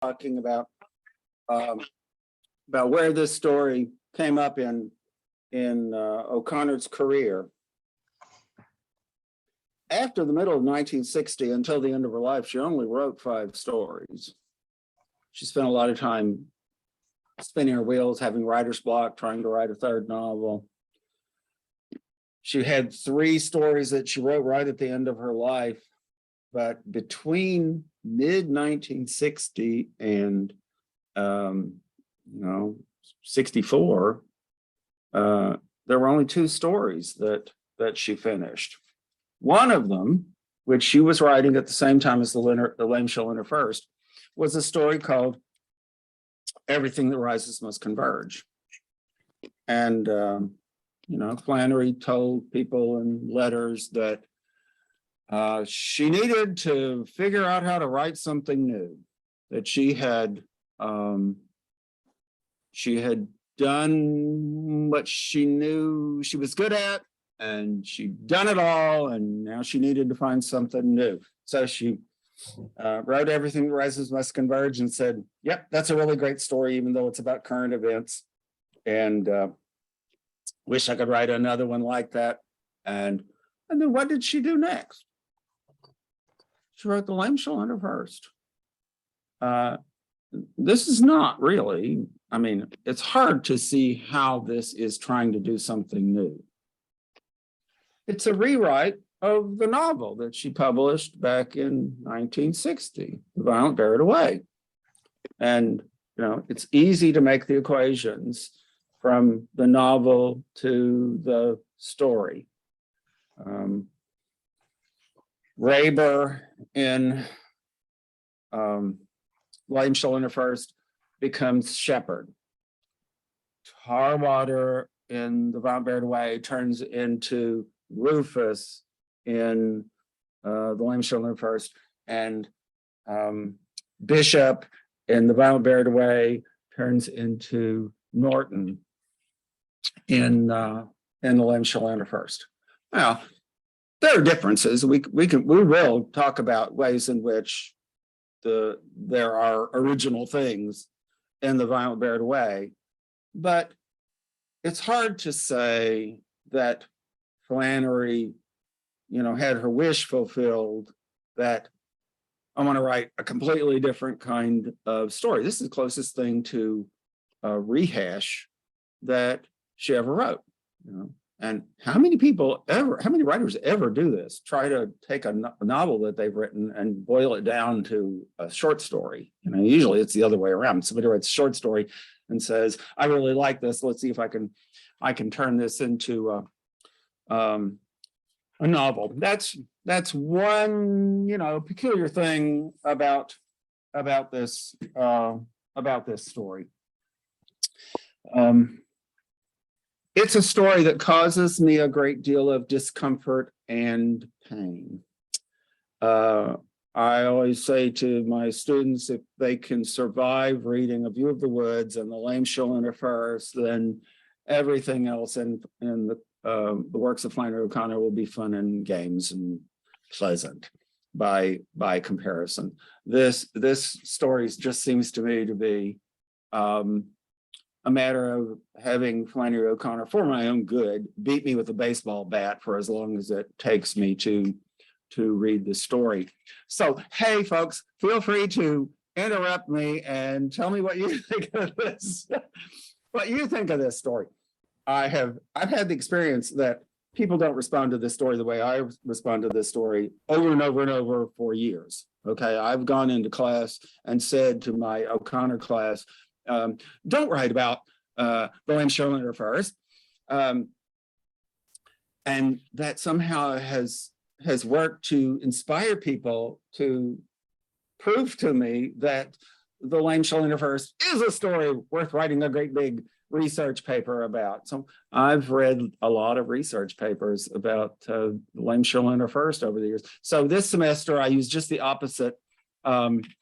talking about where this story came up in O'Connor's career. After the middle of 1960 until the end of her life, she only wrote 5 stories. She spent a lot of time spinning her wheels, having writer's block, trying to write a 3rd novel. She had 3 stories that she wrote right at the end of her life, but between mid-1960 and 64, there were only 2 stories that she finished. One of them, which she was writing at the same time as the Lame Shall Enter First, was a story called Everything That Rises Must Converge. And Flannery told people in letters that she needed to figure out how to write something new, that she had done what she knew she was good at, and she'd done it all, and now she needed to find something new. So she wrote Everything That Rises Must Converge and said, yep, that's a really great story, even though it's about current events. And wish I could write another one like that. And then what did she do next? She wrote The Lame Shall Enter First. This is not really, it's hard to see how this is trying to do something new. It's a rewrite of the novel that she published back in 1960, The Violent Bear It Away. And, it's easy to make the equations from the novel to the story. Raber in Lame Shall Enter First becomes Shepherd. Tarwater in The Violent Bear It Away turns into Rufus in The Lame Shall Enter First, and Bishop in The Violent Bear It Away turns into Norton in The Lame Shall Enter First. Now, there are differences. We will talk about ways in which there are original things in The Violent Bear It Away, but it's hard to say that Flannery, had her wish fulfilled, that I want to write a completely different kind of story. This is the closest thing to a rehash that she ever wrote. And how many writers ever do this? Try to take a novel that they've written and boil it down to a short story. Usually it's the other way around. Somebody writes a short story and says, I really like this. Let's see if I can turn this into a novel. That's one peculiar thing about this story. It's a story that causes me a great deal of discomfort and pain. I always say to my students, if they can survive reading A View of the Woods and The Lame Shall Enter First, then everything else in the works of Flannery O'Connor will be fun and games and pleasant by comparison. This story just seems to me to be a matter of having Flannery O'Connor, for my own good, beat me with a baseball bat for as long as it takes me to read the story. So, hey, folks, feel free to interrupt me and tell me what you think of this. What you think of this story. I've had the experience that people don't respond to this story the way I respond to this story over and over and over for years. Okay, I've gone into class and said to my O'Connor class, don't write about the Lame Shall Enter First. And that somehow has worked to inspire people to prove to me that The Lame Shall Enter First is a story worth writing a great big research paper about. So I've read a lot of research papers about The Lame Shall Enter First over the years. So this semester I used just the opposite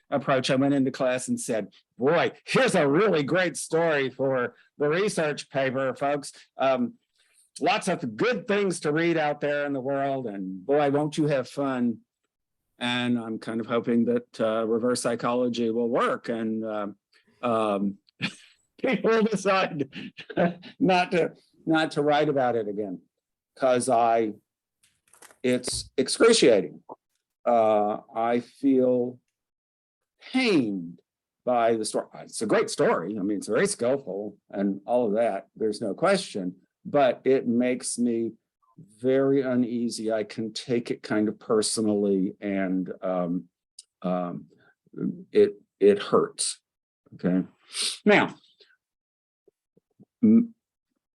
approach. I went into class and said, boy, here's a really great story for the research paper, folks. Lots of good things to read out there in the world, and boy, won't you have fun And I'm kind of hoping that reverse psychology will work, and people will decide not to write about it again, because it's excruciating. I feel pained by the story. It's a great story. I mean, it's very skillful and all of that. There's no question, but it makes me very uneasy. I can take it kind of personally, and it hurts. Okay. Now,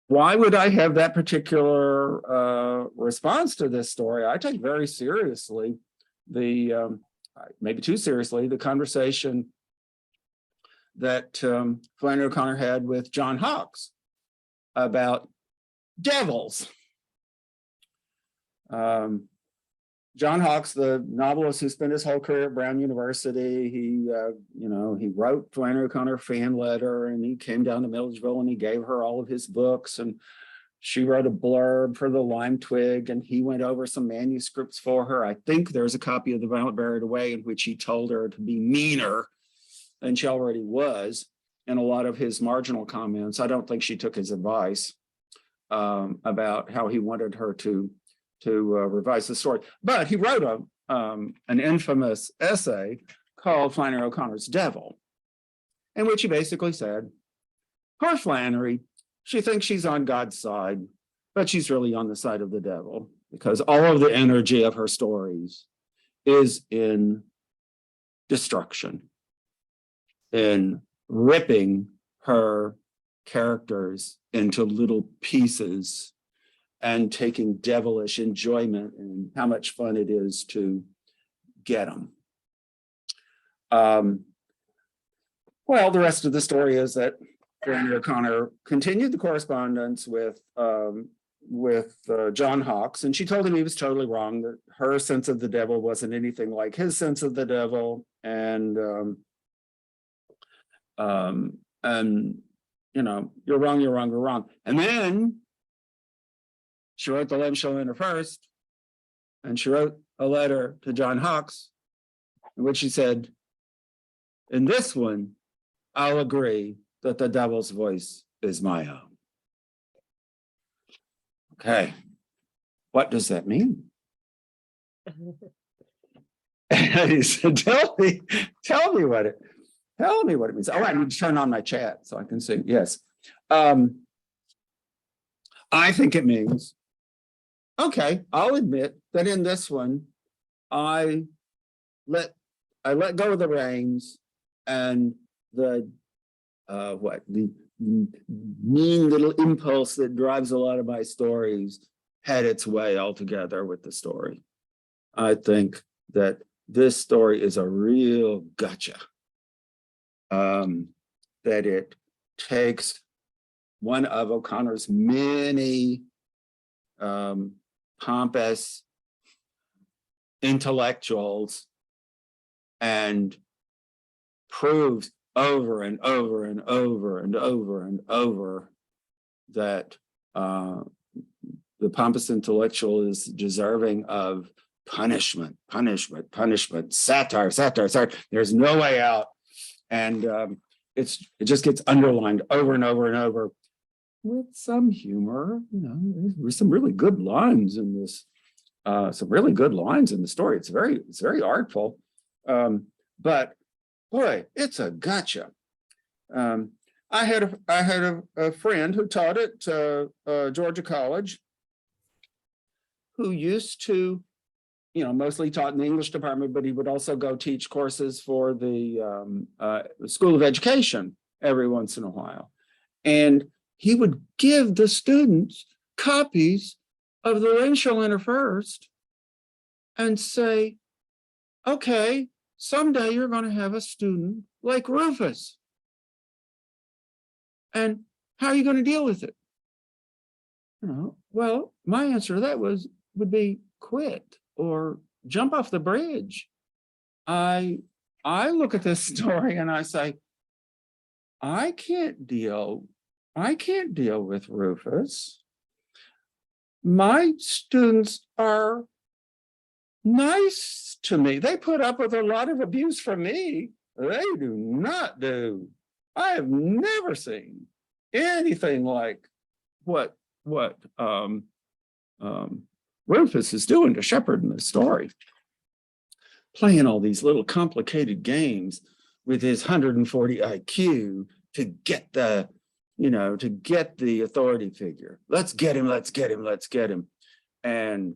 why would I have that particular response to this story? I take very seriously maybe too seriously, the conversation that Flannery O'Connor had with John Hawkes about devils. John Hawkes, the novelist who spent his whole career at Brown University, he wrote Flannery O'Connor a fan letter, and he came down to Milledgeville and he gave her all of his books, and she wrote a blurb for the Lime Twig, and he went over some manuscripts for her. I think there's a copy of The Violet Buried Away in which he told her to be meaner than she already was, and a lot of his marginal comments. I don't think she took his advice about how he wanted her to revise the story. But he wrote an infamous essay called Flannery O'Connor's Devil, in which he basically said, poor Flannery, she thinks she's on God's side, but she's really on the side of the devil, because all of the energy of her stories is in destruction, in ripping her characters into little pieces and taking devilish enjoyment in how much fun it is to get them. Well, the rest of the story is that Flannery O'Connor continued the correspondence with John Hawkes, and she told him he was totally wrong, that her sense of the devil wasn't anything like his sense of the devil, and you're wrong, you're wrong, you're wrong. And then she wrote the Lem Schiller first, and she wrote a letter to John Hawkes, in which she said, in this one, I'll agree that the devil's voice is my own. Okay, what does that mean? He said, tell me what it means. Oh, I need to turn on my chat so I can see. Yes. I think it means, okay, I'll admit that in this one, I let go of the reins, and the mean little impulse that drives a lot of my stories had its way altogether with the story. I think that this story is a real gotcha. That it takes one of O'Connor's many pompous intellectuals and proves over and over and over and over and over that the pompous intellectual is deserving of punishment, satire. There's no way out. And it just gets underlined over and over and over with some humor. There's some really good lines in this, some really good lines in the story. It's very artful. But boy, it's a gotcha. I had a friend who taught at Georgia College, who used to, mostly taught in the English department, but he would also go teach courses for the School of Education every once in a while. And he would give the students copies of the Rachel First and say, okay, someday you're going to have a student like Rufus. And how are you going to deal with it? Well, my answer to that would be quit or jump off the bridge. I look at this story and I say, I can't deal with Rufus. My students are nice to me. They put up with a lot of abuse from me. They do not do. I have never seen anything like what Rufus is doing to Shepard in this story. Playing all these little complicated games with his 140 IQ to get the, to get the authority figure. Let's get him, let's get him, let's get him. And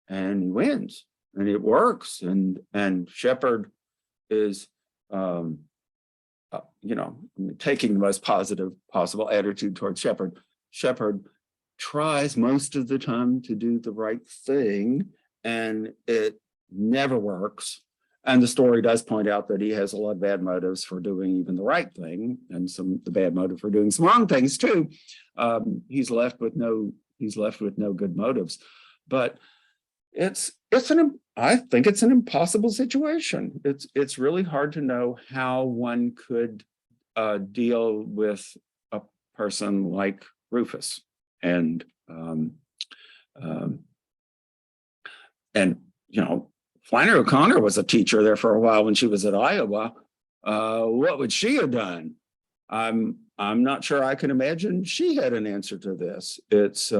he wins, and it works. And Shepard is, taking the most positive possible attitude towards Shepard. Shepard tries most of the time to do the right thing, and it never works. And the story does point out that he has a lot of bad motives for doing even the right thing, and the bad motive for doing some wrong things too. He's left with no good motives. But I think it's an impossible situation. It's really hard to know how one could deal with a person like Rufus. And Flannery O'Connor was a teacher there for a while when she was at Iowa. What would she have done? I'm not sure I can imagine she had an answer to this. It's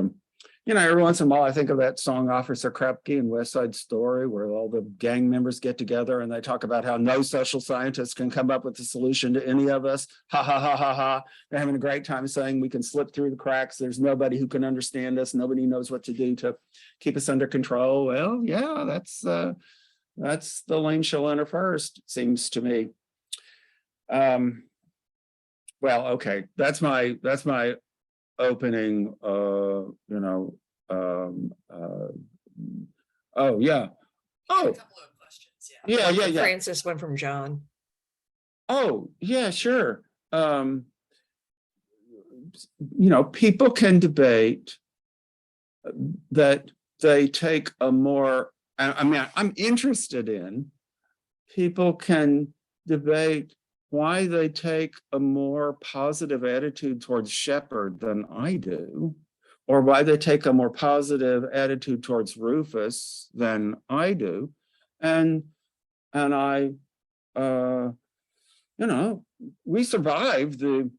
every once in a while I think of that song Officer Krupke in West Side Story, where all the gang members get together and they talk about how no social scientist can come up with a solution to any of us. Ha ha ha ha ha. They're having a great time saying we can slip through the cracks. There's nobody who can understand us. Nobody knows what to do to keep us under control. Well, yeah, that's the lame shall enter first, it seems to me. Well, okay, that's my opening. Oh yeah. Oh, a couple of questions. Yeah. Francis, one from John. Oh yeah, sure. People can debate that they take a more, I'm interested in, people can debate why they take a more positive attitude towards Shepard than I do, or why they take a more positive attitude towards Rufus than I do. And I, we survived the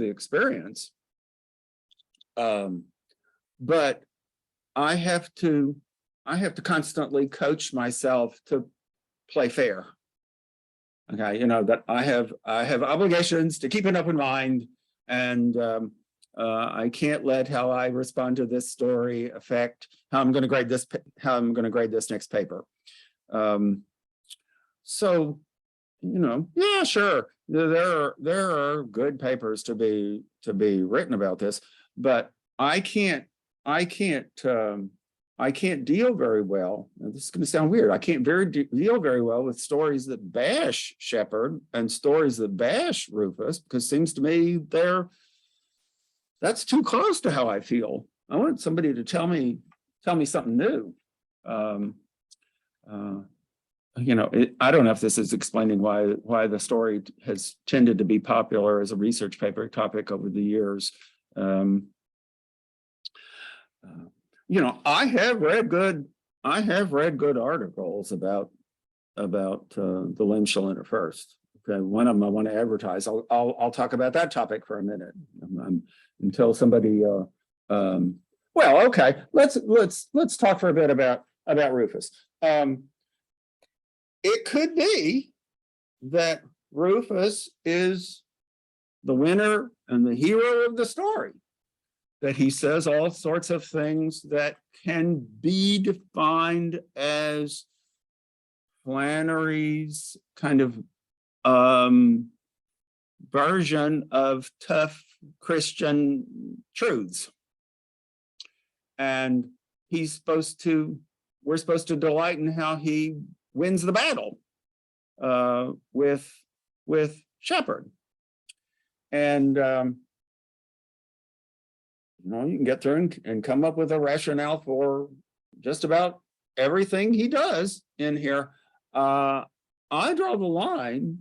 experience. But I have to constantly coach myself to play fair. Okay, that I have obligations to keep an open mind, and I can't let how I respond to this story affect how I'm going to grade this next paper. So, yeah, sure, there are good papers to be written about this, but I can't deal very well. This is going to sound weird. I can't deal very well with stories that bash Shepard and stories that bash Rufus, because it seems to me that's too close to how I feel. I want somebody to tell me something new. I don't know if this is explaining why the story has tended to be popular as a research paper topic over the years. I have read good articles about the limb shall enter first. Okay, one of them I want to advertise. I'll talk about that topic for a minute until somebody. Well, okay. Let's talk for a bit about Rufus. It could be that Rufus is the winner and the hero of the story, that he says all sorts of things that can be defined as Flannery's kind of version of tough Christian truths. And we're supposed to delight in how he wins the battle with Shepard. And you can get through and come up with a rationale for just about everything he does in here. I draw the line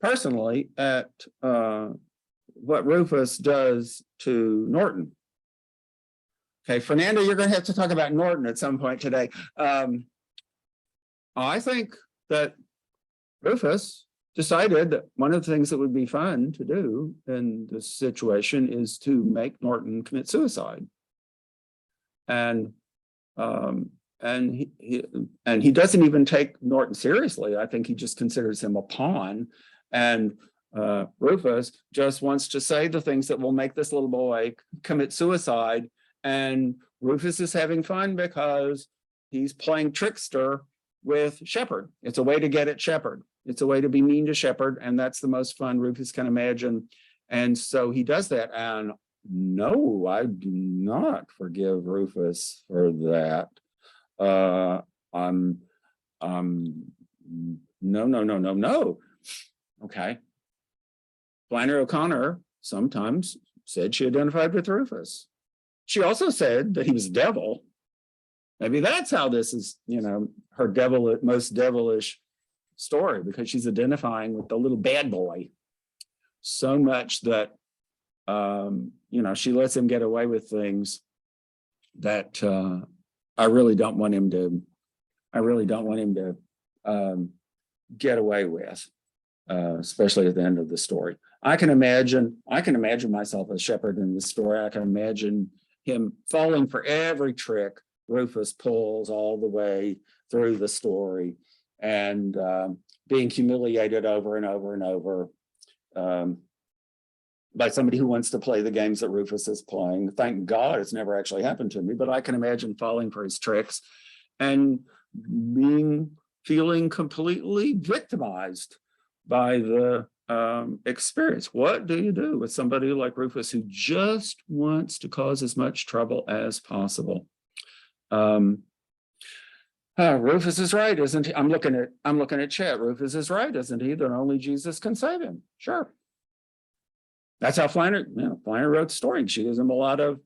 personally at what Rufus does to Norton. Okay, Fernando, you're going to have to talk about Norton at some point today. I think that Rufus decided that one of the things that would be fun to do in this situation is to make Norton commit suicide. And he doesn't even take Norton seriously. I think he just considers him a pawn. And Rufus just wants to say the things that will make this little boy commit suicide. And Rufus is having fun because he's playing trickster with Shepherd. It's a way to get at Shepherd. It's a way to be mean to Shepherd. And that's the most fun Rufus can imagine. And so he does that. And no, I do not forgive Rufus for that. No. Okay. Flannery O'Connor sometimes said she identified with Rufus. She also said that he was devil. Maybe that's how this is, her most devilish story, because she's identifying with the little bad boy so much that, she lets him get away with things that I really don't want him to get away with, especially at the end of the story. I can imagine myself as Shepherd in this story. I can imagine him falling for every trick Rufus pulls all the way through the story, and being humiliated over and over and over by somebody who wants to play the games that Rufus is playing. Thank God it's never actually happened to me, but I can imagine falling for his tricks and feeling completely victimized by the experience. What do you do with somebody like Rufus who just wants to cause as much trouble as possible? Rufus is right, isn't he? I'm looking at Chet. Rufus is right, isn't he? That only Jesus can save him. Sure. That's how Flannery wrote the story. She gives him a lot of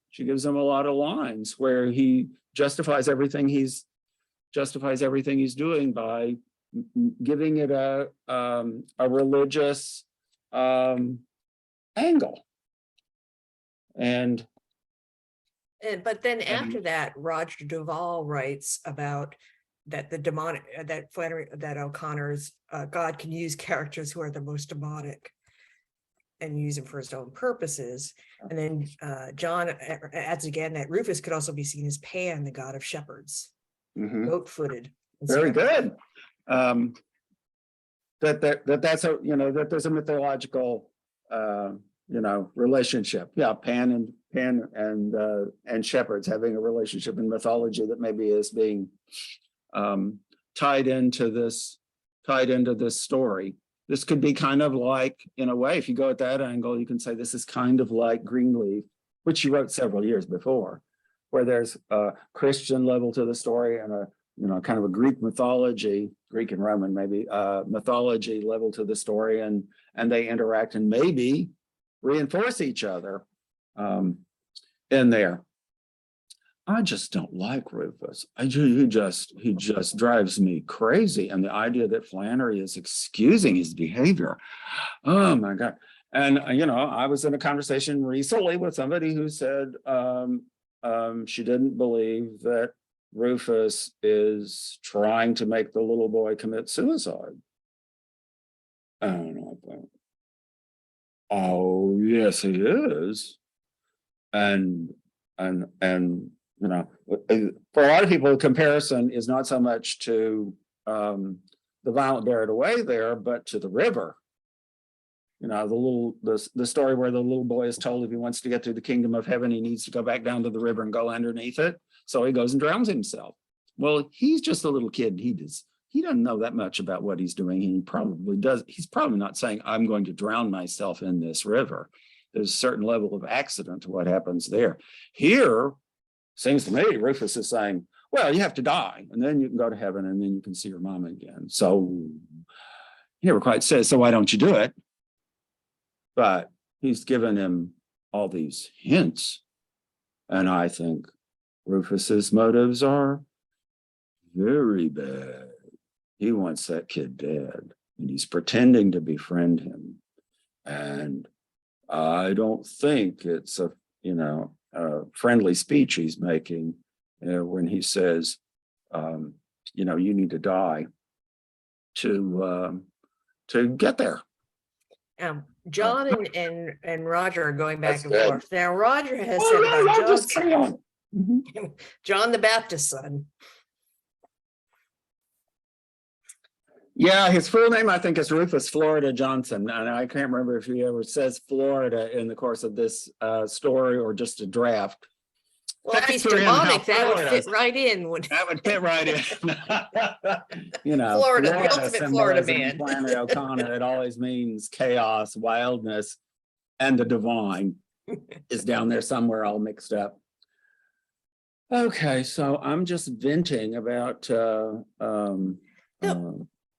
lines where he justifies everything he's doing by giving it a religious angle. But then after that, Roger Duval writes about that that O'Connor's God can use characters who are the most demonic and use them for his own purposes. And then John adds again that Rufus could also be seen as Pan, the god of shepherds, goat-footed. Very good. That there's a mythological relationship. Yeah, Pan and shepherds having a relationship in mythology that maybe is being tied into this story. This could be kind of like, in a way, if you go at that angle, you can say this is kind of like Greenleaf, which she wrote several years before, where there's a Christian level to the story and a kind of a Greek mythology, Greek and Roman maybe, mythology level to the story, and they interact and maybe reinforce each other in there. I just don't like Rufus. He just drives me crazy. And the idea that Flannery is excusing his behavior, oh my God. And I was in a conversation recently with somebody who said she didn't believe that Rufus is trying to make the little boy commit suicide. And I thought, oh yes, he is. And for a lot of people, the comparison is not so much to the violent buried away there, but to the river. The story where the little boy is told if he wants to get to the kingdom of heaven, he needs to go back down to the river and go underneath it. So he goes and drowns himself. Well, he's just a little kid. He doesn't know that much about what he's doing. He probably does. He's probably not saying, I'm going to drown myself in this river. There's a certain level of accident to what happens there. Here, seems to me, Rufus is saying, well, you have to die, and then you can go to heaven, and then you can see your mom again. So he never quite says, so why don't you do it? But he's given him all these hints. And I think Rufus's motives are very bad. He wants that kid dead, and he's pretending to befriend him. And I don't think it's friendly speech he's making when he says, you need to die to get there. John and Roger are going back That's and good. forth. Now, Roger has said about just John's carry on. John the Baptist's son. Yeah, his full name, I think, is Rufus Florida Johnson. And I can't remember if he ever says Florida in the course of this story or just a draft. Well, if he's Factor in how demonic, that would Florida- fit right in. That would fit right in. Florida, the ultimate Florida symbolism, man. Flannery O'Connor, it always means chaos, wildness, and the divine is down there somewhere all mixed up. Okay, so I'm just venting about how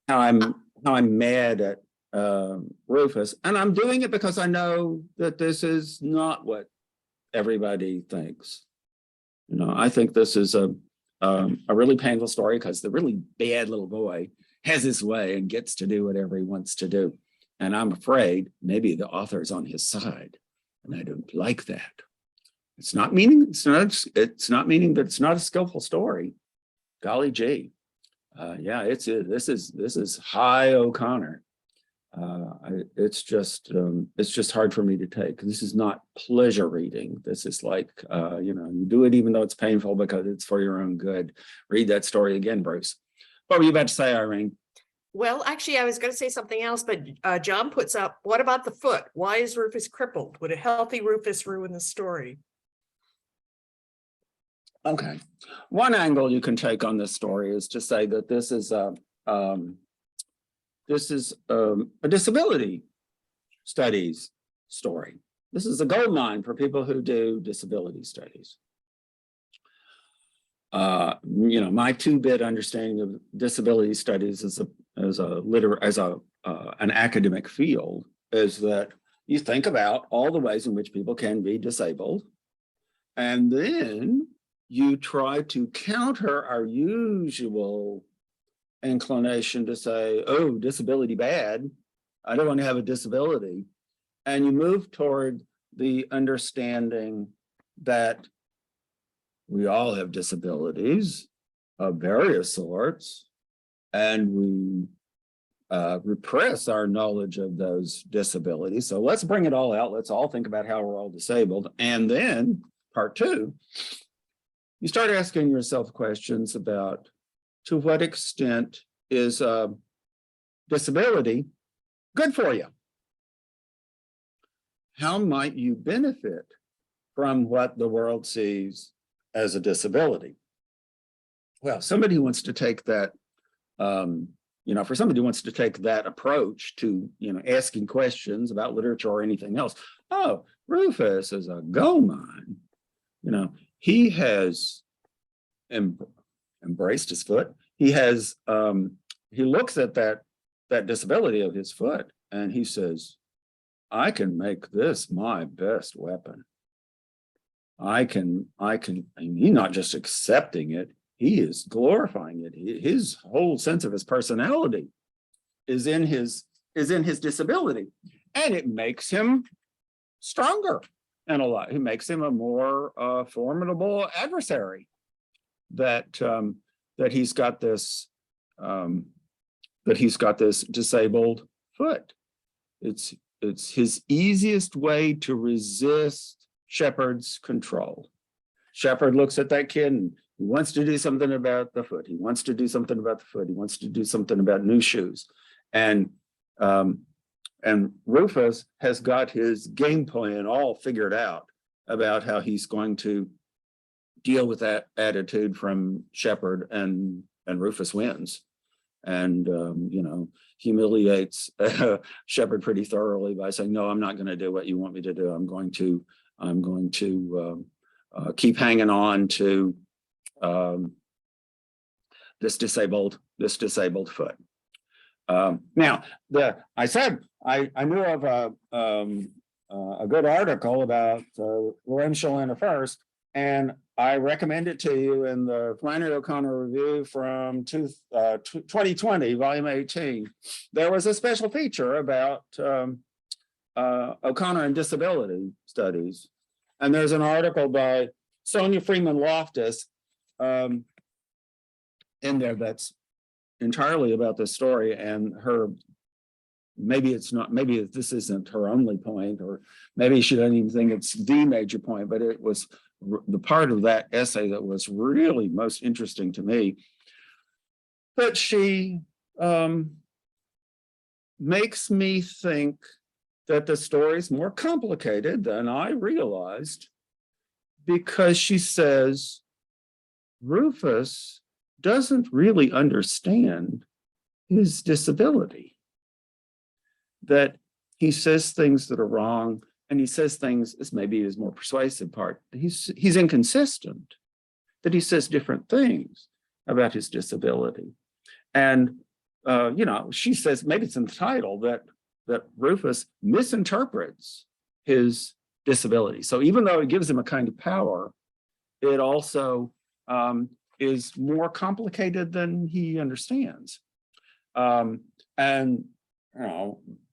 I'm mad at Rufus, and I'm doing it because I know that this is not what everybody thinks. I think this is a really painful story because the really bad little boy has his way and gets to do whatever he wants to do. And I'm afraid maybe the author is on his side, and I don't like that. It's not meaning that it's not a skillful story. Golly gee. This is high O'Connor. It's just hard for me to take. This is not pleasure reading. This is like, you do it even though it's painful because it's for your own good. Read that story again, Bruce. What were you about to say, Irene? Well, actually, I was going to say something else, but John puts up, what about the foot? Why is Rufus crippled? Would a healthy Rufus ruin the story? Okay. One angle you can take on this story is to say that this is a disability studies story. This is a gold mine for people who do disability studies. My two-bit understanding of disability studies as an academic field is that you think about all the ways in which people can be disabled, and then you try to counter our usual inclination to say, oh, disability bad, I don't want to have a disability. And you move toward the understanding that we all have disabilities of various sorts, and we repress our knowledge of those disabilities. So let's bring it all out. Let's all think about how we're all disabled. And then part two, you start asking yourself questions about to what extent is disability good for you? How might you benefit from what the world sees as a disability? Well, somebody who wants to take that, for somebody who wants to take that approach to, asking questions about literature or anything else. Oh, Rufus is a gold mine. He has embraced his foot. He has, he looks at that disability of his foot and he says, I can make this my best weapon. And he's not just accepting it, he is glorifying it. His whole sense of his personality is in his disability, and it makes him stronger in a lot. It makes him a more formidable adversary. That he's got this disabled foot. It's his easiest way to resist Shepard's control. Shepard looks at that kid and he wants to do something about the foot. He wants to do something about the foot. He wants to do something about new shoes. And Rufus has got his game plan all figured out about how he's going to deal with that attitude from Shepard, and Rufus wins. And humiliates Shepard pretty thoroughly by saying, no, I'm not going to do what you want me to do. I'm going to keep hanging on to this disabled foot. Now, I said I knew of a good article about Lorem Shalana First, and I recommend it to you in the Flannery O'Connor Review from 2020, volume 18. There was a special feature about O'Connor and disability studies. And there's an article by Sonia Freeman Loftus in there that's entirely about this story, and her, maybe it's not, maybe this isn't her only point, or maybe she doesn't even think it's the major point, but it was the part of that essay that was really most interesting to me. But she makes me think that the story is more complicated than I realized, because she says Rufus doesn't really understand his disability, that he says things that are wrong, and he says things, as maybe his more persuasive part, he's inconsistent, that he says different things about his disability. And she says, maybe it's in the title, that Rufus misinterprets his disability. So even though it gives him a kind of power, it also is more complicated than he understands. And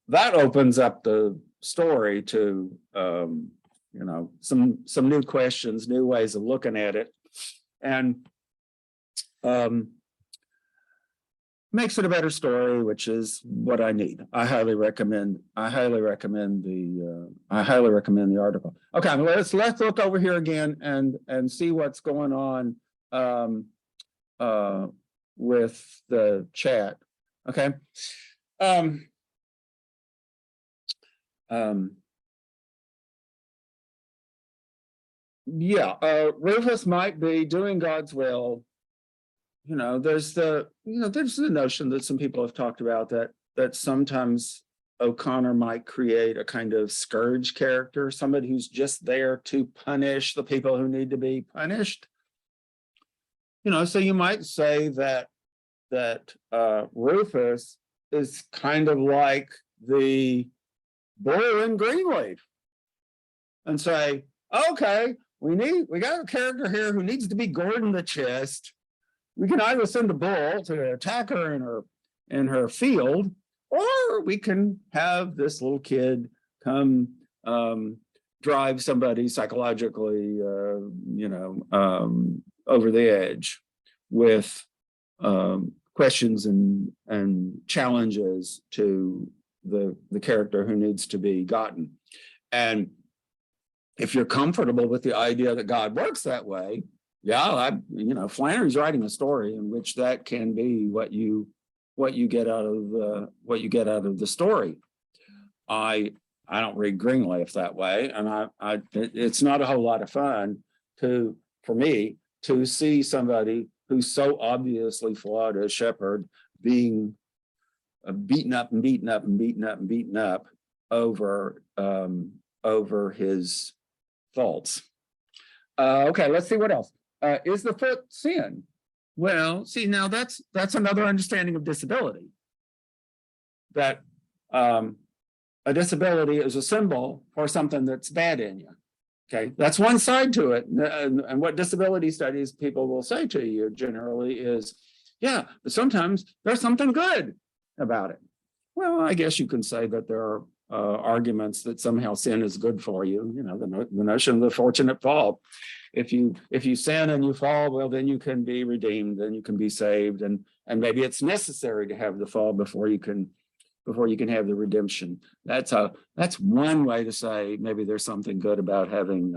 that opens up the story to some new questions, new ways of looking at it, and makes it a better story, which is what I need. I highly recommend the article. Okay, let's look over here again and see what's going on with the chat. Okay. Rufus might be doing God's will. There's the notion that some people have talked about that sometimes O'Connor might create a kind of scourge character, somebody who's just there to punish the people who need to be punished. So you might say that Rufus is kind of like the bull in Greenleaf, and say, okay, we got a character here who needs to be gored in the chest. We can either send a bull to attack her in her field, or we can have this little kid come drive somebody psychologically, over the edge with questions and challenges to the character who needs to be gotten. And if you're comfortable with the idea that God works that way, Flannery's writing a story in which that can be what you get out of the story. I don't read Greenleaf that way, and it's not a whole lot of fun for me to see somebody who's so obviously flawed as Shepherd being beaten up over his faults. Okay, let's see what else. Is the foot sin? Well, see, now that's another understanding of disability. That a disability is a symbol for something that's bad in you. Okay, that's one side to it. And what disability studies people will say to you generally is, but sometimes there's something good about it. Well, I guess you can say that there are arguments that somehow sin is good for you. The notion of the fortunate fall. If you sin and you fall, well, then you can be redeemed, then you can be saved, and maybe it's necessary to have the fall before you can have the redemption. That's one way to say maybe there's something good about having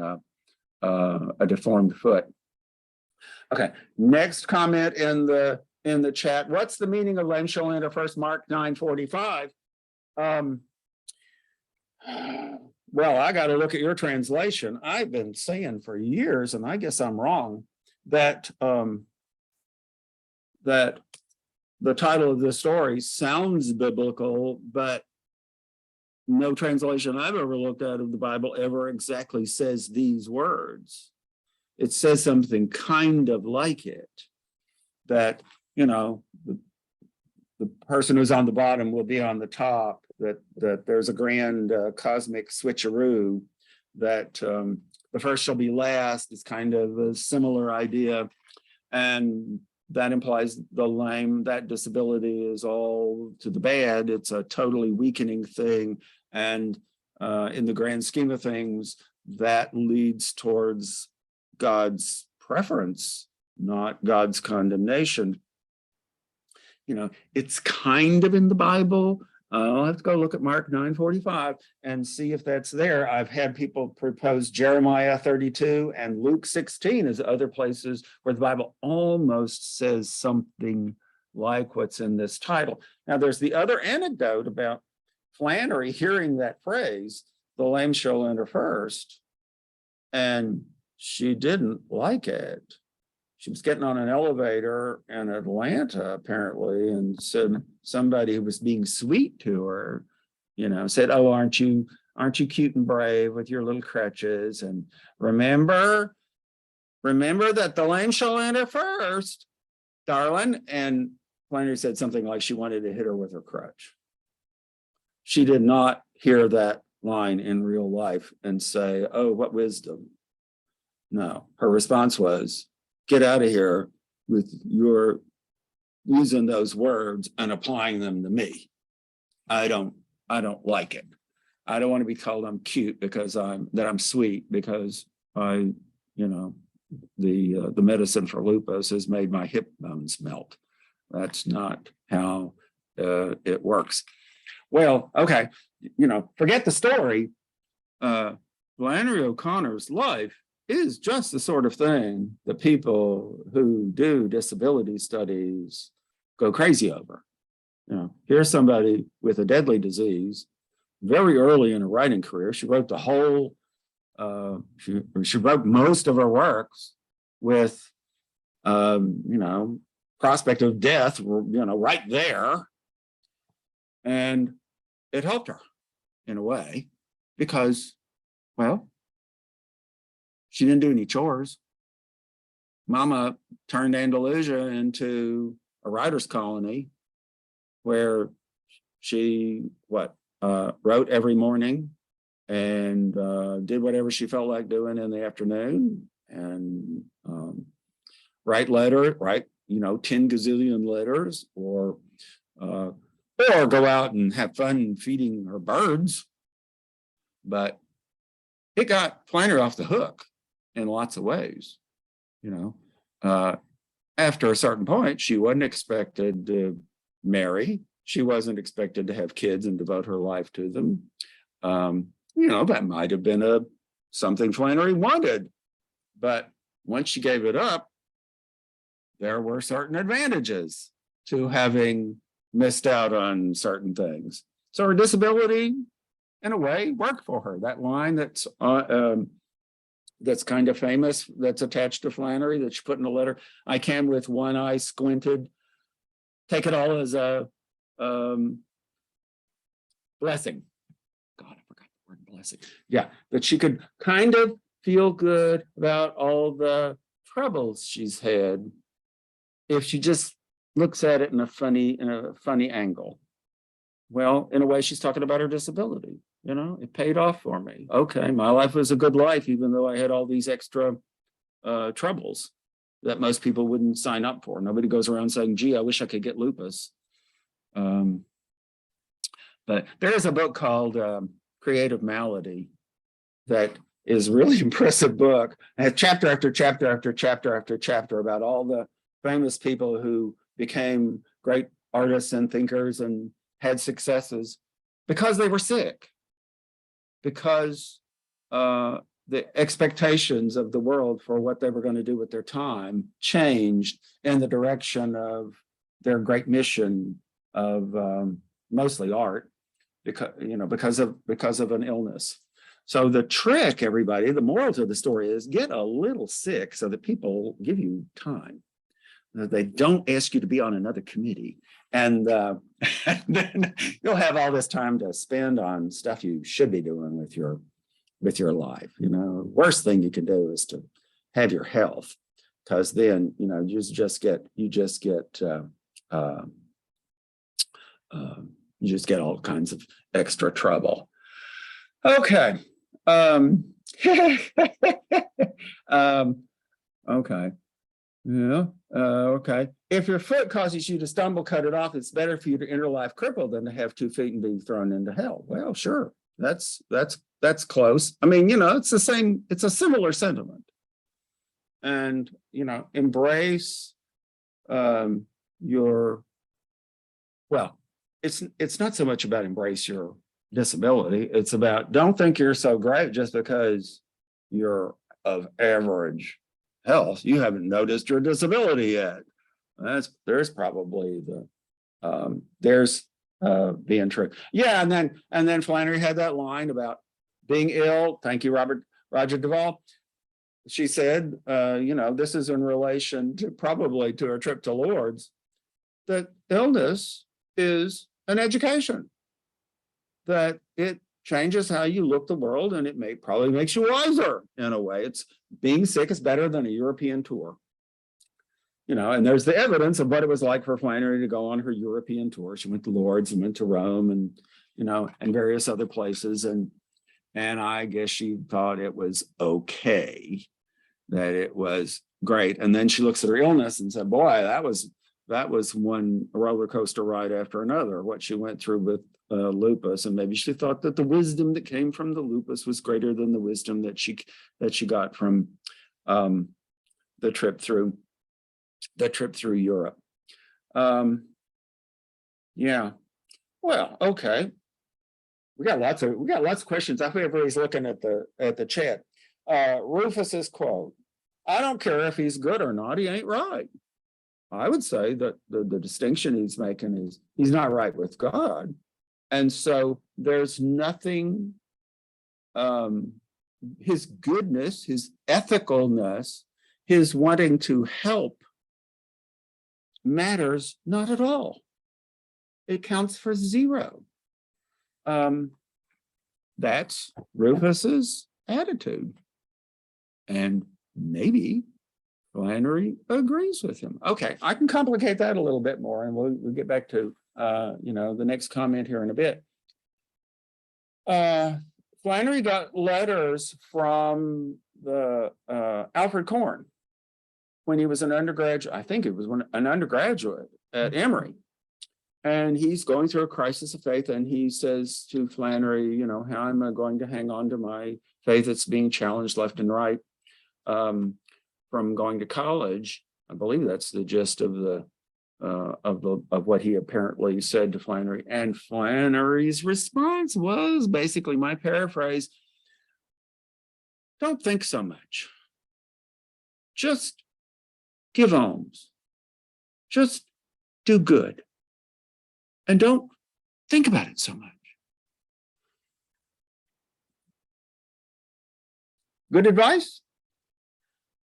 a deformed foot. Okay, next comment in the chat. What's the meaning of lame shall enter 1 Mark 9:45? Well, I got to look at your translation. I've been saying for years, and I guess I'm wrong, that that the title of the story sounds biblical, but no translation I've ever looked at of the Bible ever exactly says these words. It says something kind of like it, that the person who's on the bottom will be on the top, that there's a grand cosmic switcheroo, that the first shall be last is kind of a similar idea. And that implies the lame, that disability is all to the bad. It's a totally weakening thing. And in the grand scheme of things, that leads towards God's preference, not God's condemnation. It's kind of in the Bible. I'll have to go look at Mark 9:45 and see if that's there. I've had people propose Jeremiah 32 and Luke 16 as other places where the Bible almost says something like what's in this title. Now, there's the other anecdote about Flannery hearing that phrase, the lame shall enter first, and she didn't like it. She was getting on an elevator in Atlanta, apparently, and said somebody who was being sweet to her, said, "Oh, aren't you cute and brave with your little crutches? And remember that the lame shall enter first, darling." And Flannery said something like she wanted to hit her with her crutch. She did not hear that line in real life and say, "Oh, what wisdom." No, her response was, "Get out of here with your using those words and applying them to me. I don't like it. I don't want to be told I'm cute because I'm sweet because the medicine for lupus has made my hip bones melt. That's not how it works." Well, okay, forget the story. Flannery O'Connor's life is just the sort of thing that people who do disability studies go crazy over. Here's somebody with a deadly disease, very early in her writing career. She wrote the whole, she wrote most of her works with, prospect of death, right there. And it helped her in a way because, well, she didn't do any chores. Mama turned Andalusia into a writer's colony where she wrote every morning and did whatever she felt like doing in the afternoon and write 10 gazillion letters or go out and have fun feeding her birds. But it got Flannery off the hook in lots of ways. After a certain point, she wasn't expected to marry. She wasn't expected to have kids and devote her life to them. That might have been something Flannery wanted. But once she gave it up, there were certain advantages to having missed out on certain things. So her disability, in a way, worked for her. That line that's kind of famous, that's attached to Flannery, that she put in a letter, "I can with one eye squinted, take it all as a blessing." God, I forgot the word blessing. Yeah, that she could kind of feel good about all the troubles she's had if she just looks at it in a funny angle. Well, in a way, she's talking about her disability. It paid off for me. Okay, my life was a good life, even though I had all these extra troubles that most people wouldn't sign up for. Nobody goes around saying, "Gee, I wish I could get lupus." But there is a book called Creative Malady that is a really impressive book. It has chapter after chapter after chapter after chapter about all the famous people who became great artists and thinkers and had successes because they were sick, because the expectations of the world for what they were going to do with their time changed in the direction of their great mission of mostly art, because of an illness. So the trick, everybody, the moral to the story is get a little sick so that people give you time. They don't ask you to be on another committee. And then you'll have all this time to spend on stuff you should be doing with your life. Worst thing you can do is to have your health, because then you just get all kinds of extra trouble. Okay. Okay. Yeah. Okay. If your foot causes you to stumble, cut it off. It's better for you to enter life crippled than to have 2 feet and be thrown into hell. Well, sure. That's that's close. I mean, it's the same, it's a similar sentiment. And, embrace your, well, it's not so much about embrace your disability. It's about don't think you're so great just because you're of average health. You haven't noticed your disability yet. There's probably being true. Yeah, and then Flannery had that line about being ill. Thank you, Roger Duvall. She said, this is in relation to probably to her trip to Lourdes, that illness is an education, that it changes how you look the world, and it probably makes you wiser in a way. It's being sick is better than a European tour. And there's the evidence of what it was like for Flannery to go on her European tour. She went to Lourdes and went to Rome and, and various other places. And I guess she thought it was okay, that it was great. And then she looks at her illness and said, boy, that was one roller coaster ride after another, what she went through with lupus. And maybe she thought that the wisdom that came from the lupus was greater than the wisdom that she got from the trip through Europe. Yeah. Well, okay. We got lots of questions. I hope everybody's looking at the chat. Rufus's quote: "I don't care if he's good or not, he ain't right." I would say that the distinction he's making is he's not right with God. And so there's nothing, his goodness, his ethicalness, his wanting to help matters not at all. It counts for zero. That's Rufus's attitude. And maybe Flannery agrees with him. Okay, I can complicate that a little bit more, and we'll get back to the next comment here in a bit. Flannery got letters from the Alfred Korn when he was an undergraduate. I think it was an undergraduate at Emory. And he's going through a crisis of faith, and he says to Flannery, how am I going to hang on to my faith that's being challenged left and right from going to college? I believe that's the gist of what he apparently said to Flannery. And Flannery's response was basically my paraphrase: don't think so much. Just give alms. Just do good. And don't think about it so much. Good advice?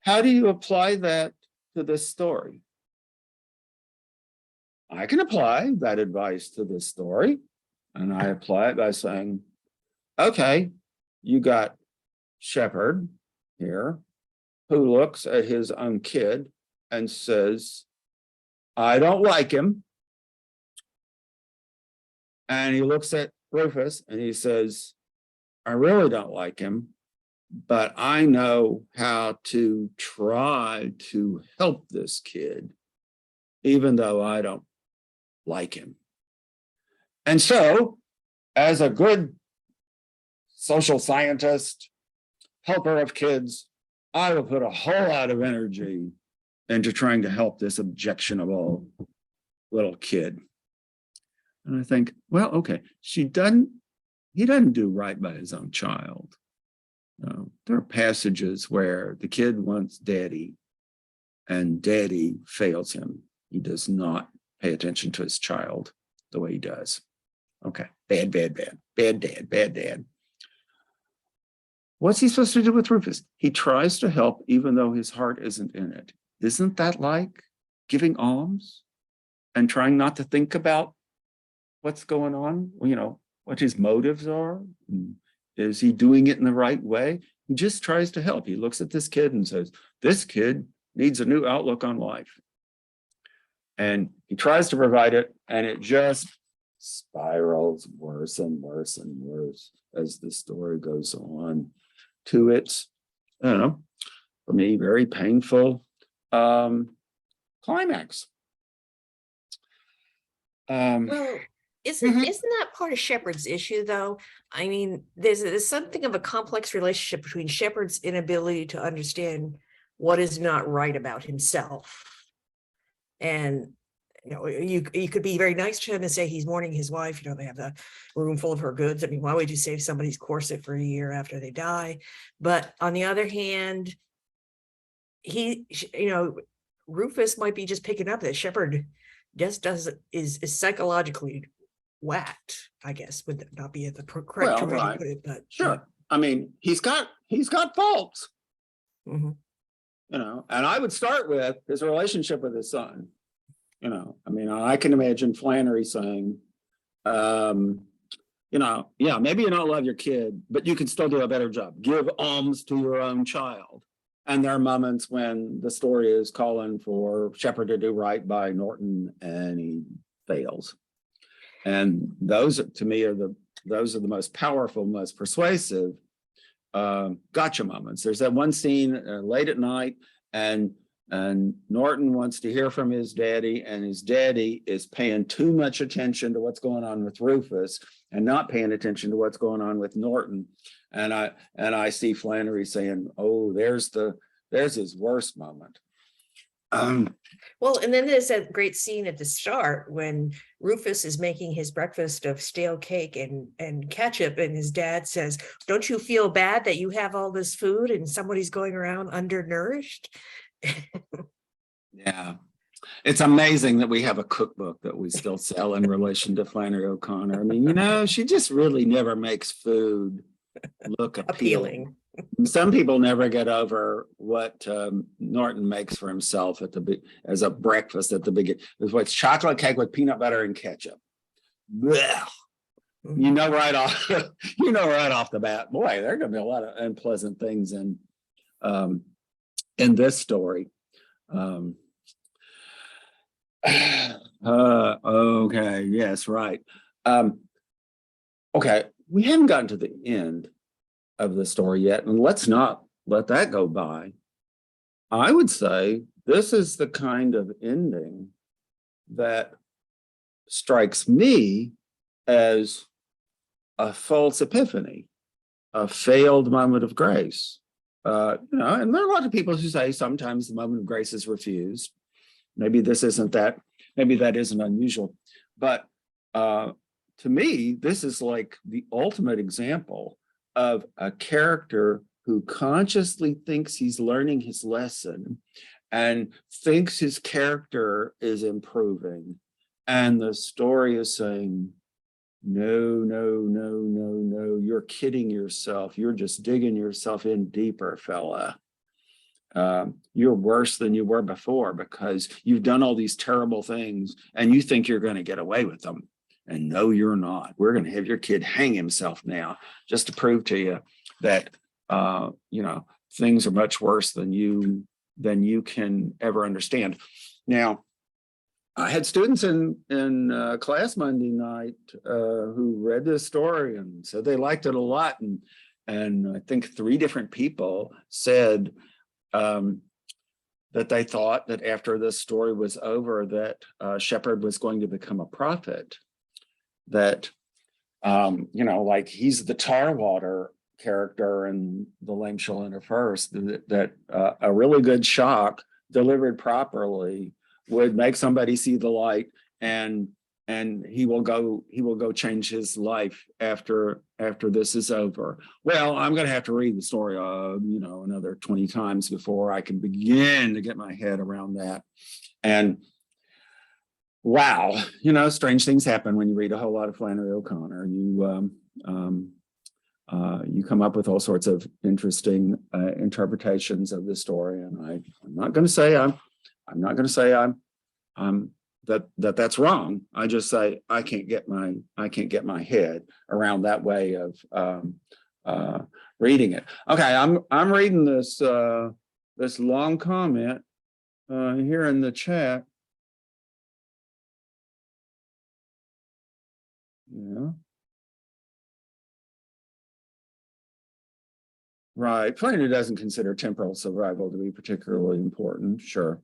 How do you apply that to this story? I can apply that advice to this story, and I apply it by saying, okay, you got Shepherd here who looks at his own kid and says, I don't like him. And he looks at Rufus and he says, I really don't like him, but I know how to try to help this kid, even though I don't like him. And so, as a good social scientist, helper of kids, I will put a whole lot of energy into trying to help this objectionable little kid. And I think, well, okay, he doesn't do right by his own child. There are passages where the kid wants daddy and daddy fails him. He does not pay attention to his child the way he does. Okay, bad dad. What's he supposed to do with Rufus? He tries to help even though his heart isn't in it. Isn't that like giving alms and trying not to think about what's going on? What his motives are? Is he doing it in the right way? He just tries to help. He looks at this kid and says, this kid needs a new outlook on life. And he tries to provide it, and it just spirals worse and worse and worse as the story goes on to its, for me, very painful climax. Well, Isn't that part of Shepard's issue, though? I mean, there's something of a complex relationship between Shepard's inability to understand what is not right about himself. And you could be very nice to him and say he's mourning his wife. They have a room full of her goods. I mean, why would you save somebody's corset for a year after they die? But on the other hand, Rufus might be just picking up that Shepard just is psychologically whacked, I guess, would not be the correct term to put it, but sure. I mean, he's got faults. Mm-hmm. And I would start with his relationship with his son. I mean, I can imagine Flannery saying, yeah, maybe you don't love your kid, but you can still do a better job. Give alms to your own child. And there are moments when the story is calling for Shepard to do right by Norton, and he fails. And those, to me, are the most powerful, most persuasive gotcha moments. There's that one scene late at night, and Norton wants to hear from his daddy, and his daddy is paying too much attention to what's going on with Rufus and not paying attention to what's going on with Norton. And I see Flannery saying, "Oh, there's his worst moment." Well, and then there's that great scene at the start when Rufus is making his breakfast of stale cake and ketchup, and his dad says, "Don't you feel bad that you have all this food and somebody's going around undernourished?" Yeah. It's amazing that we have a cookbook that we still sell in relation to Flannery O'Connor. I mean, she just really never makes food look appealing. Some people never get over what Norton makes for himself as a breakfast at the beginning. It's chocolate cake with peanut butter and ketchup. Blech. Right off the bat, boy, there are going to be a lot of unpleasant things in this story. Okay, yes, right. Okay, we haven't gotten to the end of the story yet, and let's not let that go by. I would say this is the kind of ending that strikes me as a false epiphany, a failed moment of grace. And there are a lot of people who say sometimes the moment of grace is refused. Maybe this isn't that, maybe that isn't unusual. But to me, this is like the ultimate example of a character who consciously thinks he's learning his lesson and thinks his character is improving. And the story is saying, no, you're kidding yourself. You're just digging yourself in deeper, fella. You're worse than you were before because you've done all these terrible things and you think you're going to get away with them. And no, you're not. We're going to have your kid hang himself now just to prove to you that, things are much worse than you can ever understand. Now, I had students in class Monday night who read this story and said they liked it a lot. And I think 3 different people said that they thought that after this story was over, that Shepard was going to become a prophet. That, like he's the tar water character in The Lame Shall Enter First, that a really good shock delivered properly would make somebody see the light, and he will go change his life after this is over. Well, I'm going to have to read the story another 20 times before I can begin to get my head around that. And wow, strange things happen when you read a whole lot of Flannery O'Connor. You come up with all sorts of interesting interpretations of the story, and I'm not going to say that's wrong. I just say I can't get my head around that way of reading it. Okay, I'm reading this long comment here in the chat. Yeah. Right. Flannery doesn't consider temporal survival to be particularly important. Sure.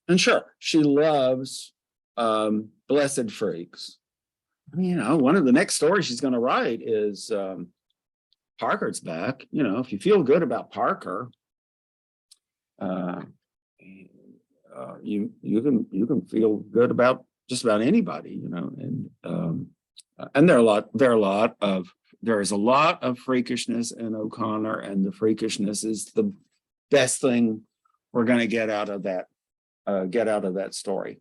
And sure, she loves Blessed Freaks. I mean, you know, one of the next stories she's going to write is Parker's back. You know, if you feel good about Parker, you can feel good about just about anybody, you know. And there is a lot of freakishness in O'Connor, and the freakishness is the best thing we're going to get out of that story.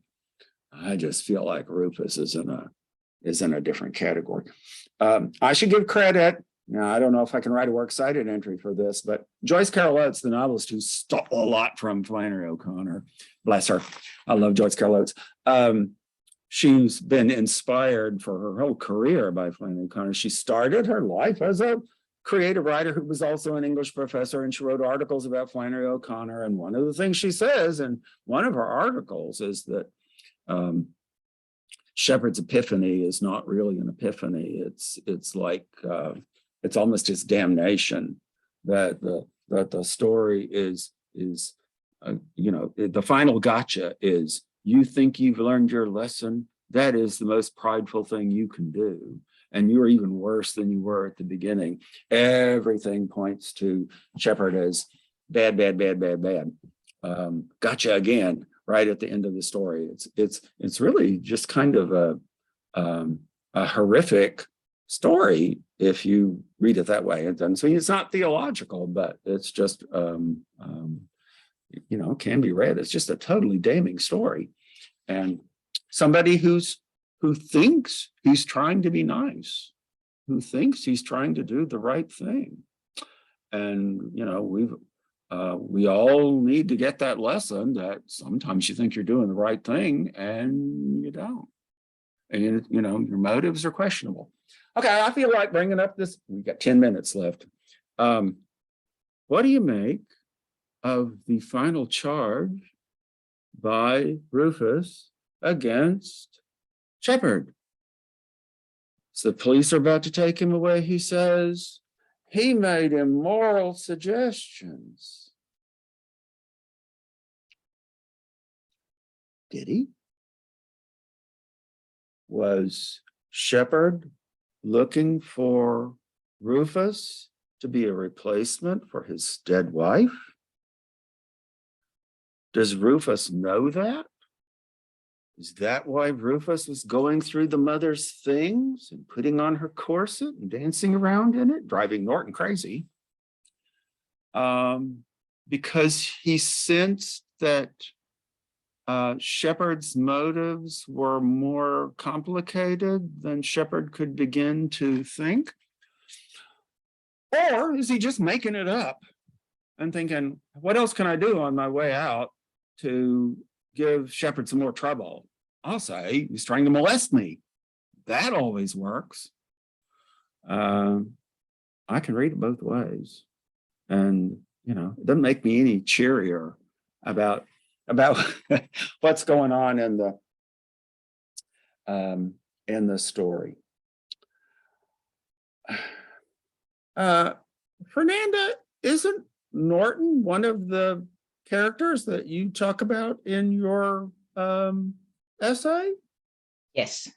I just feel like Rufus is in a different category. I should give credit. Now, I don't know if I can write a works cited entry for this, but Joyce Carol Oates, the novelist who stole a lot from Flannery O'Connor, bless her. I love Joyce Carol Oates. She's been inspired for her whole career by Flannery O'Connor. She started her life as a creative writer who was also an English professor, and she wrote articles about Flannery O'Connor. And one of the things she says in one of her articles is that Shepard's epiphany is not really an epiphany. It's like it's almost his damnation that the story is you know, the final gotcha is, you think you've learned your lesson. That is the most prideful thing you can do. And you're even worse than you were at the beginning. Everything points to Shepard as bad. Gotcha again, right at the end of the story. It's really just kind of a horrific story if you read it that way. And so it's not theological, but it's just you know, can be read. It's just a totally damning story. And somebody who thinks he's trying to be nice, who thinks he's trying to do the right thing. And, you know, we all need to get that lesson that sometimes you think you're doing the right thing and you don't. And, you know, your motives are questionable. Okay, I feel like bringing up this, we got 10 minutes left. What do you make of the final charge by Rufus against Shepard? So the police are about to take him away. He says he made immoral suggestions. Did he? Was Shepard looking for Rufus to be a replacement for his dead wife? Does Rufus know that? Is that why Rufus was going through the mother's things and putting on her corset and dancing around in it, driving Norton crazy? Because he sensed that Shepard's motives were more complicated than Shepard could begin to think? Or is he just making it up and thinking, what else can I do on my way out to give Shepard some more trouble? I'll say he's trying to molest me. That always works. I can read it both ways. And, you know, it doesn't make me any cheerier about what's going on in the story. Fernanda, isn't Norton one of the characters that you talk about in your essay? Yes.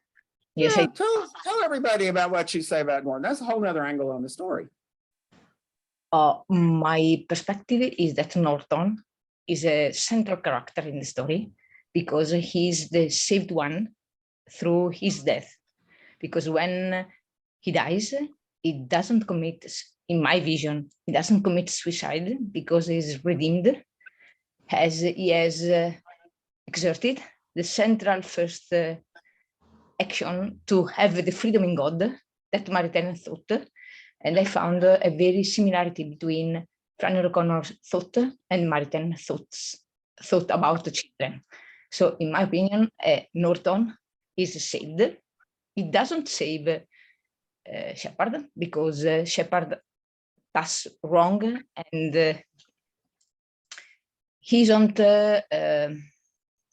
Yes. Yeah, tell everybody about what you say about Norton. That's a whole nother angle on the story. My perspective is that Norton is a central character in the story because he's the saved one through his death. Because when he dies, he doesn't commit, in my vision, he doesn't commit suicide because he's redeemed, as he has exerted the central first action to have the freedom in God that Maritain thought. And I found a very similarity between Flannery O'Connor's thought and Maritain thought about the children. So in my opinion, Norton is saved. He doesn't save Shepard because Shepard does wrong and he isn't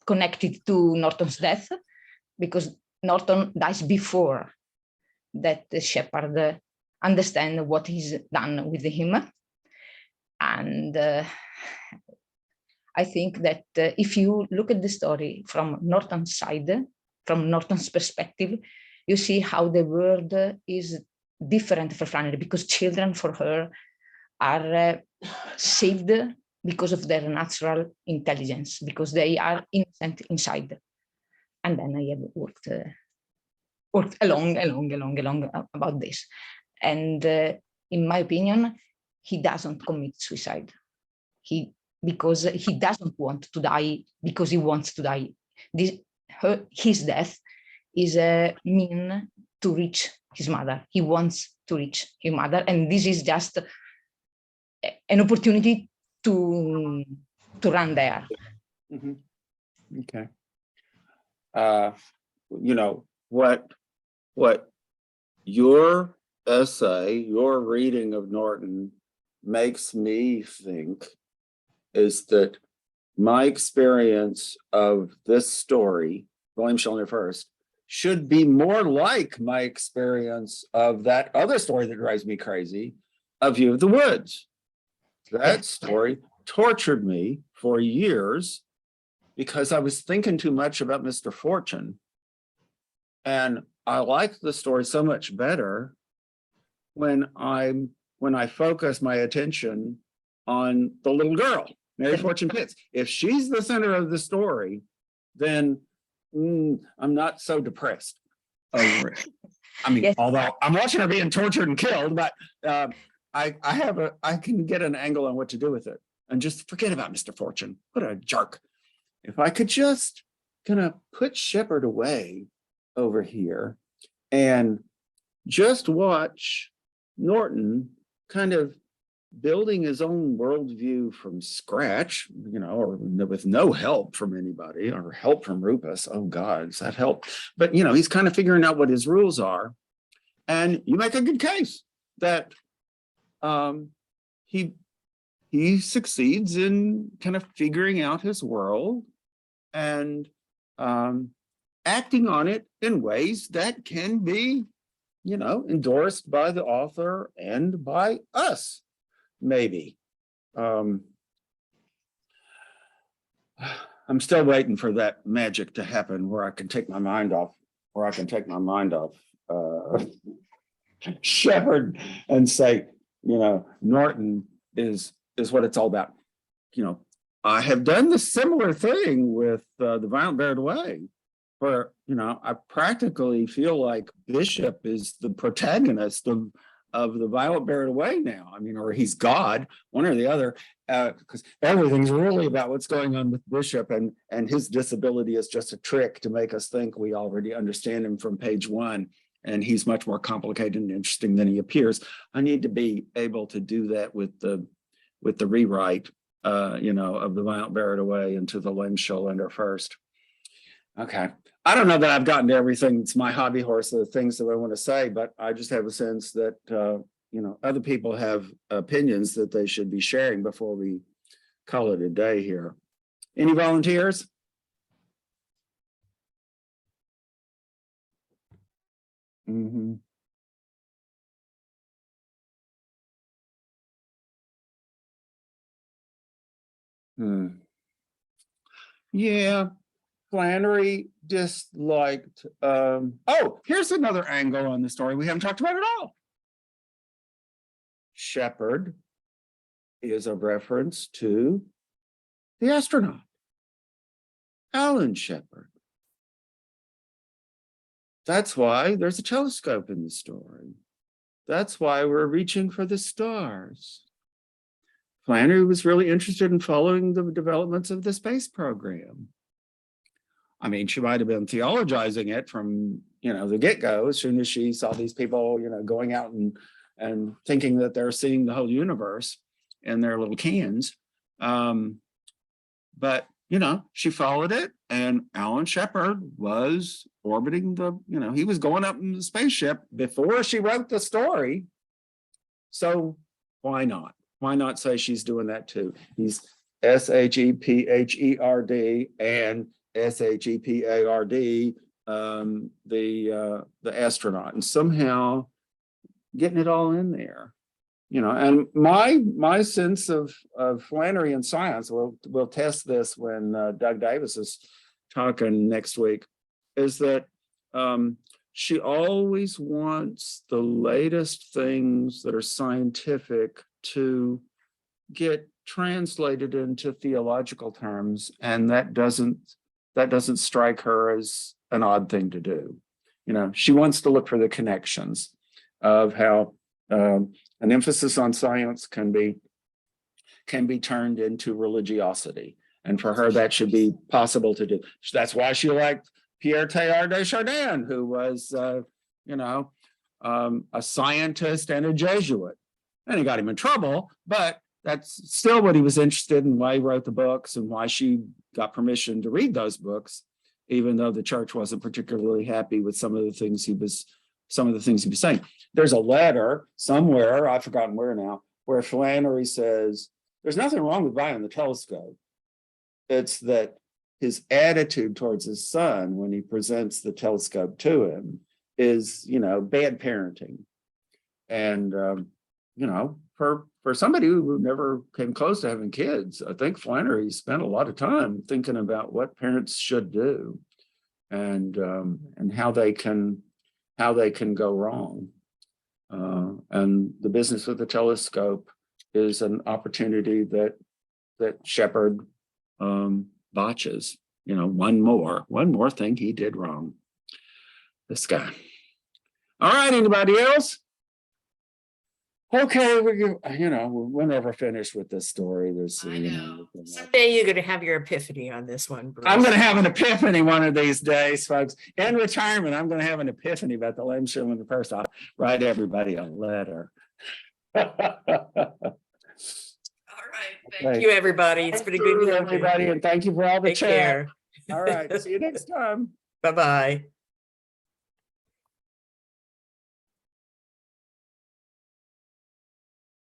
connected to Norton's death because Norton dies before that Shepard understand what he's done with him. And I I think that if you look at the story from Norton's side, from Norton's perspective, you see how the world is different for Flannery, because children for her are saved because of their natural intelligence, because they are innocent inside. And then I have worked along about this. And in my opinion, he doesn't commit suicide. Because he doesn't want to die, because he wants to die. His death is a mean to reach his mother. He wants to reach his mother, and this is just an opportunity to run there. Mhm. Okay. You know, what your essay, your reading of Norton makes me think is that my experience of this story, William Shatner first, should be more like my experience of that other story that drives me crazy, A View of the Woods. That story tortured me for years because I was thinking too much about Mr. Fortune. And I like the story so much better when I focus my attention on the little girl, Mary Fortune Pitts. If she's the center of the story, then I'm not so depressed over it. I mean, although I'm watching her being tortured and killed, but I can get an angle on what to do with it and just forget about Mr. Fortune. What a jerk. If I could just kind of put Shepard away over here and just watch Norton kind of building his own worldview from scratch, you know, or with no help from anybody or help from Rupus. Oh God, does that help? But, you know, he's kind of figuring out what his rules are. And you make a good case that he succeeds in kind of figuring out his world and acting on it in ways that can be, you know, endorsed by the author and by us, maybe. I'm still waiting for that magic to happen where I can take my mind off, Shepard and say, you know, Norton is what it's all about. You know, I have done the similar thing with The Violent Buried Away, where, you know, I practically feel like Bishop is the protagonist of The Violent Buried Away now. I mean, or he's God, one or the other, because everything's really about what's going on with Bishop, and his disability is just a trick to make us think we already understand him from page one. And he's much more complicated and interesting than he appears. I need to be able to do that with the rewrite, you know, of The Violent Buried Away into the Lynn Scholander first. Okay. I don't know that I've gotten to everything. It's my hobby horse, the things that I want to say, but I just have a sense that, you know, other people have opinions that they should be sharing before we call it a day here. Any volunteers? Mm-hmm. Yeah, Flannery disliked, oh, here's another angle on the story we haven't talked about at all. Shepard is a reference to the astronaut, Alan Shepard. That's why there's a telescope in the story. That's why we're reaching for the stars. Flannery was really interested in following the developments of the space program. I mean, she might have been theologizing it from, you know, the get-go as soon as she saw these people, you know, going out and thinking that they're seeing the whole universe in their little cans. But, you know, she followed it, and Alan Shepard was orbiting you know, he was going up in the spaceship before she wrote the story. So why not? Why not say she's doing that too? He's S-H-E-P-H-E-R-D and S-H-E-P-A-R-D, the astronaut, and somehow getting it all in there. and my sense of Flannery and science, we'll test this when Doug Davis is talking next week, is that she always wants the latest things that are scientific to get translated into theological terms, and that doesn't strike her as an odd thing to do. She wants to look for the connections of how an emphasis on science can be turned into religiosity, and for her that should be possible to do. That's why she liked Pierre Teilhard de Chardin, who was a scientist and a Jesuit, and he got him in trouble, but that's still what he was interested in, why he wrote the books and why she got permission to read those books, even though the church wasn't particularly happy with some of the things he was saying. There's a letter somewhere, I've forgotten where now, where Flannery says, there's nothing wrong with buying the telescope. It's that his attitude towards his son when he presents the telescope to him is, bad parenting. And, for somebody who never came close to having kids, I think Flannery spent a lot of time thinking about what parents should do and how they can go wrong. And the business with the telescope is an opportunity that Shepard botches. One more thing he did wrong. This guy. All right, anybody else? Okay, we're never finished with this story. Someday you're going to have your epiphany on this one, Bruce. I'm going to have an epiphany one of these days, folks. In retirement, I'm going to have an epiphany about the Lame Sherman the first. I'll write everybody a letter. All right. Thank you, everybody. It's been a good everybody, and thank you for all the Take chat. care. All right. See you next time. Bye-bye.